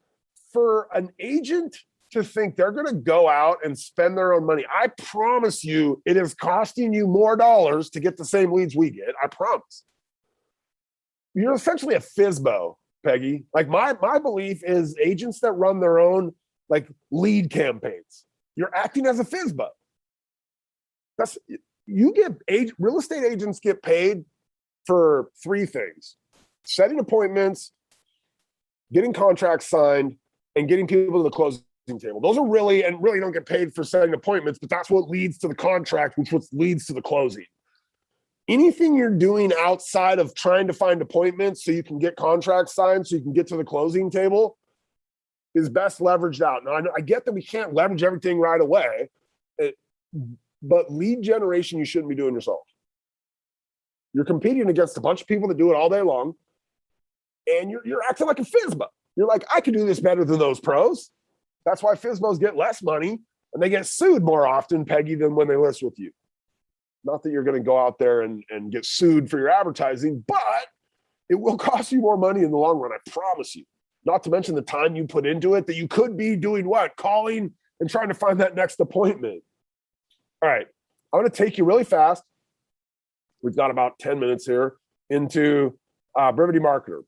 For an agent to think they're going to go out and spend their own money, I promise you it is costing you more dollars to get the same leads we get. I promise. You're essentially a FSBO, Peggy. Like my belief is agents that run their own like lead campaigns, you're acting as a FSBO. Real estate agents get paid for 3 things: setting appointments, getting contracts signed, and getting people to the closing table. Those are really don't get paid for setting appointments, but that's what leads to the contract, which leads to the closing. Anything you're doing outside of trying to find appointments so you can get contracts signed, so you can get to the closing table, is best leveraged out. Now, I get that we can't leverage everything right away, but lead generation you shouldn't be doing yourself. You're competing against a bunch of people that do it all day long, and you're acting like a FSBO. You're like, I can do this better than those pros. That's why FSBOs get less money, and they get sued more often, Peggy, than when they list with you. Not that you're going to go out there and get sued for your advertising, but it will cost you more money in the long run, I promise you. Not to mention the time you put into it that you could be doing what? Calling and trying to find that next appointment. All right, I'm going to take you really fast. We've got about 10 minutes here into Brevity Marketer.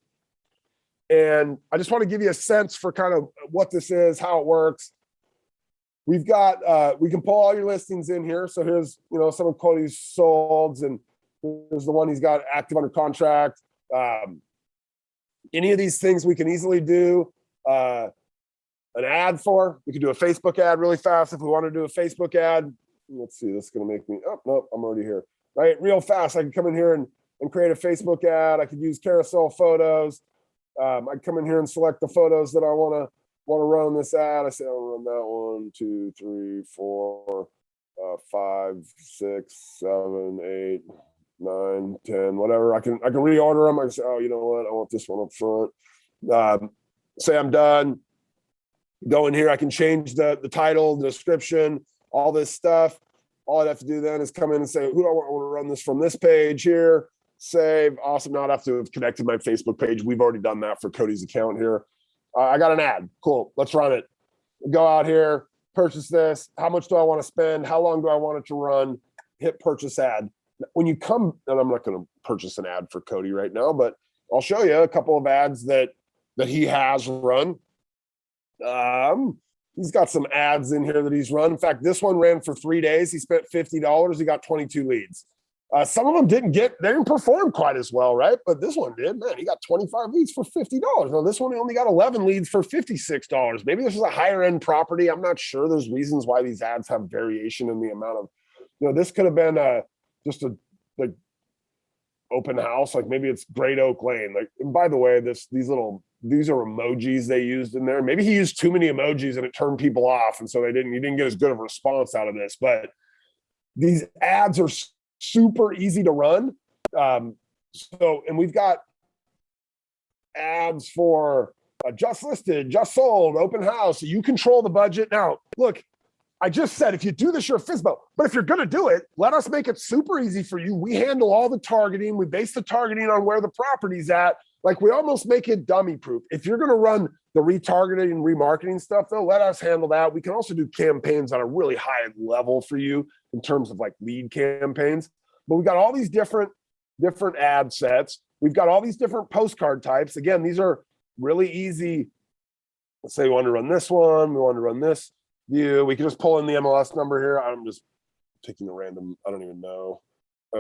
And I just want to give you a sense for kind of what this is, how it works. We've got, we can pull all your listings in here. So here's, some of Cody's solds, and here's the one he's got active under contract. Any of these things we can easily do an ad for. We could do a Facebook ad really fast if we want to do a Facebook ad. Let's see, this is going to make me, oh, no, I'm already here. Right, real fast. I can come in here and create a Facebook ad. I could use carousel photos. I can come in here and select the photos that I want to run this ad. I say I'll run that 1, 2, 3, 4, 5, 6, 7, 8, 9, 10, whatever. I can reorder them. I can say, oh, you know what? I want this one up front. Say I'm done. Go in here. I can change the title, the description, all this stuff. All I'd have to do then is come in and say, who do I want to run this from this page here? Save. Awesome. Now I'd have to have connected my Facebook page. We've already done that for Cody's account here. I got an ad. Cool. Let's run it. Go out here, purchase this. How much do I want to spend? How long do I want it to run? Hit purchase ad. When you come, and I'm not going to purchase an ad for Cody right now, but I'll show you a couple of ads that he has run. He's got some ads in here that he's run. In fact, this one ran for 3 days. He spent $50. He got 22 leads. Some of them didn't perform quite as well, right? But this one did. Man, he got 25 leads for $50. Now, this one, he only got 11 leads for $56. Maybe this is a higher end property. I'm not sure. There's reasons why these ads have variation in the amount of, this could have been just a open house. Like maybe it's Great Oak Lane. Like, and by the way, these are emojis they used in there. Maybe he used too many emojis and it turned people off. And so he didn't get as good of a response out of this. But these ads are super easy to run. And we've got ads for just listed, just sold, open house. You control the budget. Now, look, I just said, if you do this, you're a FSBO. But if you're going to do it, let us make it super easy for you. We handle all the targeting. We base the targeting on where the property's at. Like, we almost make it dummy proof. If you're going to run the retargeting and remarketing stuff, though, let us handle that. We can also do campaigns on a really high level for you in terms of like lead campaigns. But we've got all these different ad sets. We've got all these different postcard types. Again, these are really easy. Let's say we want to run this one. We want to run this view. We can just pull in the MLS number here. I'm just taking a random, I don't even know,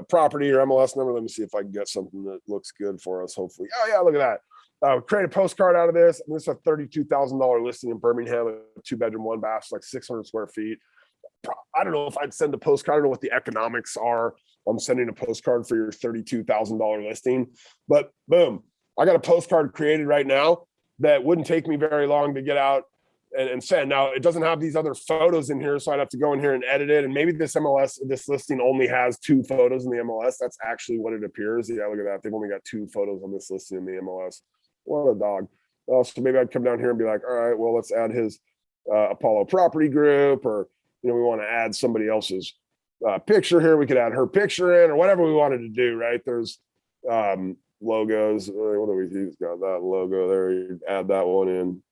property or MLS number. Let me see if I can get something that looks good for us, hopefully. Oh yeah, look at that. Create a postcard out of this. And this is a $32,000 listing in Birmingham, a 2-bedroom, 1-bath, like 600 square feet. I don't know if I'd send a postcard. I don't know what the economics are on sending a postcard for your $32,000 listing, but boom, I got a postcard created right now that wouldn't take me very long to get out and send. Now it doesn't have these other photos in here, so I'd have to go in here and edit it. And maybe this listing only has 2 photos in the MLS. That's actually what it appears. Yeah, look at that. They've only got 2 photos on this listing in the MLS. What a dog. So maybe I'd come down here and be like, all right, well, let's add his Apollo property group, or, we want to add somebody else's picture here. We could add her picture in, or whatever we wanted to do, right? There's logos. What do we use? Got that logo there. You add that one in.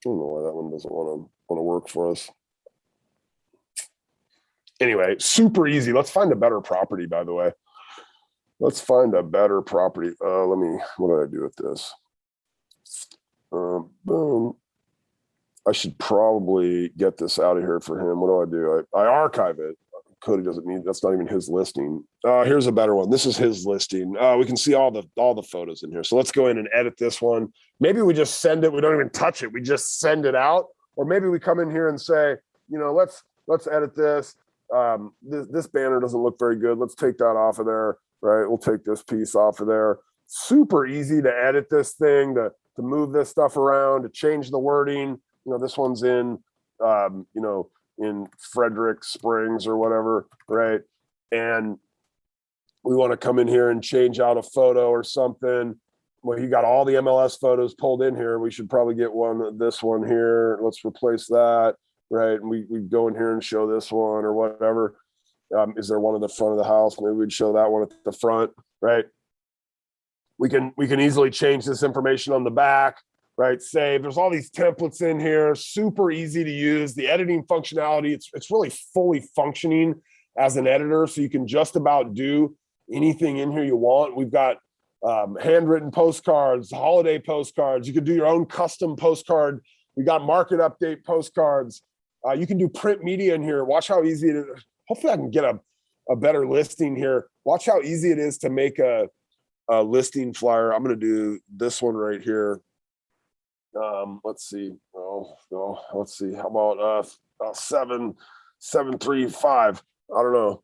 I don't know why that one doesn't want to work for us. Anyway, super easy. Let's find a better property, by the way. Let's find a better property. What do I do with this? Boom. I should probably get this out of here for him. What do? I archive it. Cody doesn't need, that's not even his listing. Here's a better one. This is his listing. We can see all the photos in here. So let's go in and edit this one. Maybe we just send it. We don't even touch it. We just send it out. Or maybe we come in here and say, let's edit this. This banner doesn't look very good. Let's take that off of there, right? We'll take this piece off of there. Super easy to edit this thing, to move this stuff around, to change the wording. This one's in, in Frederick Springs or whatever, right? And we want to come in here and change out a photo or something. Well, you got all the MLS photos pulled in here. We should probably get this one here. Let's replace that, right? And we go in here and show this one or whatever. Is there one in the front of the house? Maybe we'd show that one at the front, right? We can easily change this information on the back, right? Save. There's all these templates in here, super easy to use. The editing functionality, it's really fully functioning as an editor, so you can just about do anything in here you want. We've got handwritten postcards, holiday postcards. You can do your own custom postcard. We got market update postcards. You can do print media in here. Watch how easy it is. Hopefully I can get a better listing here. Watch how easy it is to make a listing flyer. I'm going to do this one right here. Let's see. Let's see. How about 735? I don't know.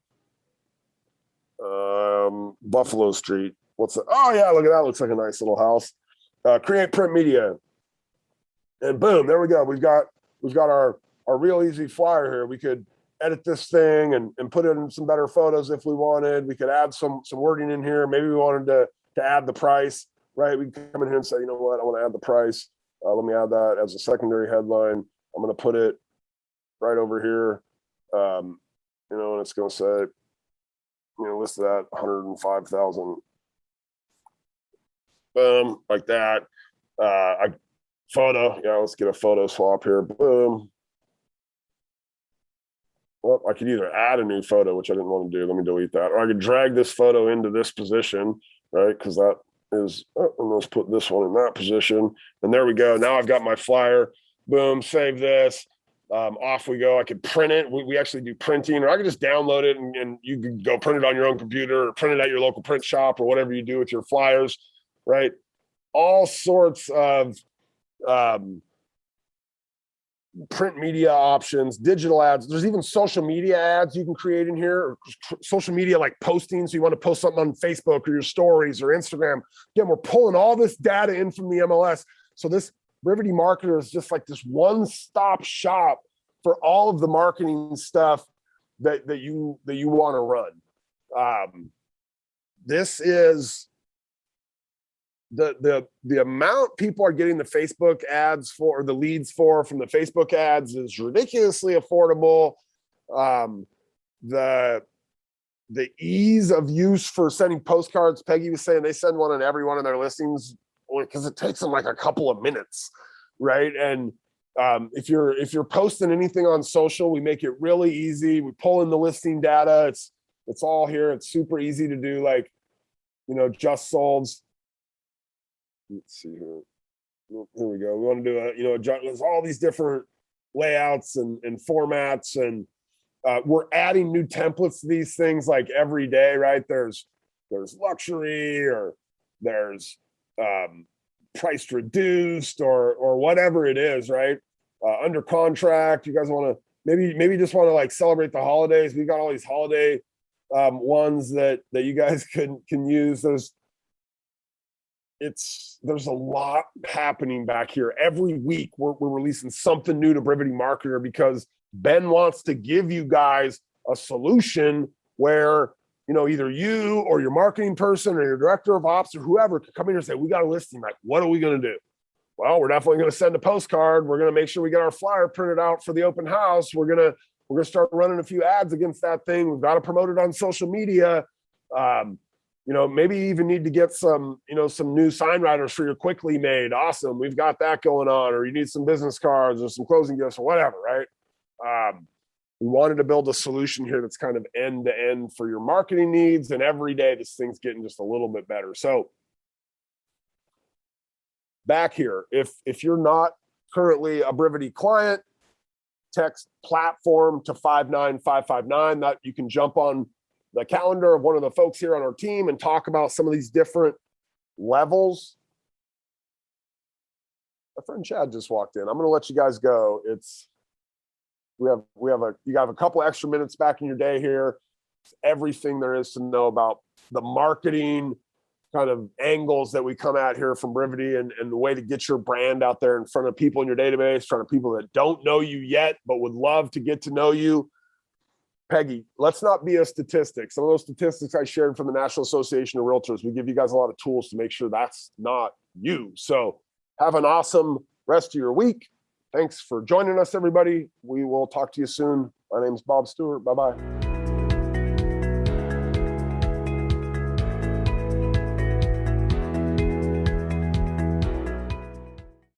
Buffalo Street. What's that? Oh yeah, look at that. Looks like a nice little house. Create print media, and boom, there we go. We've got our real easy flyer here. We could edit this thing and put in some better photos if we wanted. We could add some wording in here. Maybe we wanted to add the price, right? We can come in here and say, you know what, I want to add the price. Let me add that as a secondary headline. I'm going to put it right over here. And it's going to say, listed at 105,000. Boom, like that. Photo. Yeah, let's get a photo swap here. Boom. Well, I could either add a new photo, which I didn't want to do. Let me delete that. Or I could drag this photo into this position, right? Because that is, let's put this one in that position. And there we go. Now I've got my flyer. Boom, save this. Off we go. I could print it. We actually do printing, or I could just download it and you can go print it on your own computer or print it at your local print shop or whatever you do with your flyers, right? All sorts of print media options, digital ads. There's even social media ads you can create in here, or social media like posting. So you want to post something on Facebook or your stories or Instagram. Again, we're pulling all this data in from the MLS. So this Brevity Marketer is just like this one-stop shop for all of the marketing stuff that you want to run. This is the amount people are getting the Facebook ads for, or the leads from the Facebook ads, is ridiculously affordable. The ease of use for sending postcards, Peggy was saying they send one on every one of their listings because it takes them like a couple of minutes, right? And if you're posting anything on social, we make it really easy. We pull in the listing data. It's all here. It's super easy to do, like, just solds. Let's see here. Here we go. We want to do there's all these different layouts and formats, and We're adding new templates to these things like every day, right? There's luxury, or there's priced reduced, or whatever it is, right? Under contract. You guys want to maybe just want to like celebrate the holidays. We got all these holiday ones that you guys can use. There's a lot happening back here. Every week we're releasing something new to Brevity Marketer, because Ben wants to give you guys a solution where, you know, either you or your marketing person or your director of ops or whoever could come in here and say, we got a listing. Like, what are we going to do? Well, we're definitely going to send a postcard. We're going to make sure we get our flyer printed out for the open house. We're going to start running a few ads against that thing. We've got to promote it on social media. You know, maybe you even need to get some, you know, some new sign writers for your quickly made. Awesome. We've got that going on. Or you need some business cards or some closing gifts or whatever, right? We wanted to build a solution here that's kind of end to end for your marketing needs. And every day this thing's getting just a little bit better. So back here, if you're not currently a Brivity client, text platform to 59559. That you can jump on the calendar of one of the folks here on our team and talk about some of these different levels. My friend Chad just walked in. I'm going to let you guys go. You have a couple extra minutes back in your day here. It's everything there is to know about the marketing kind of angles that we come at here from Brivity, and the way to get your brand out there in front of people in your database, in front of people that don't know you yet, but would love to get to know you. Peggy, let's not be a statistic. Some of those statistics I shared from the National Association of Realtors, we give you guys a lot of tools to make sure that's not you. So have an awesome rest of your week. Thanks for joining us, everybody. We will talk to you soon. My name is Bob Stewart. Bye-bye.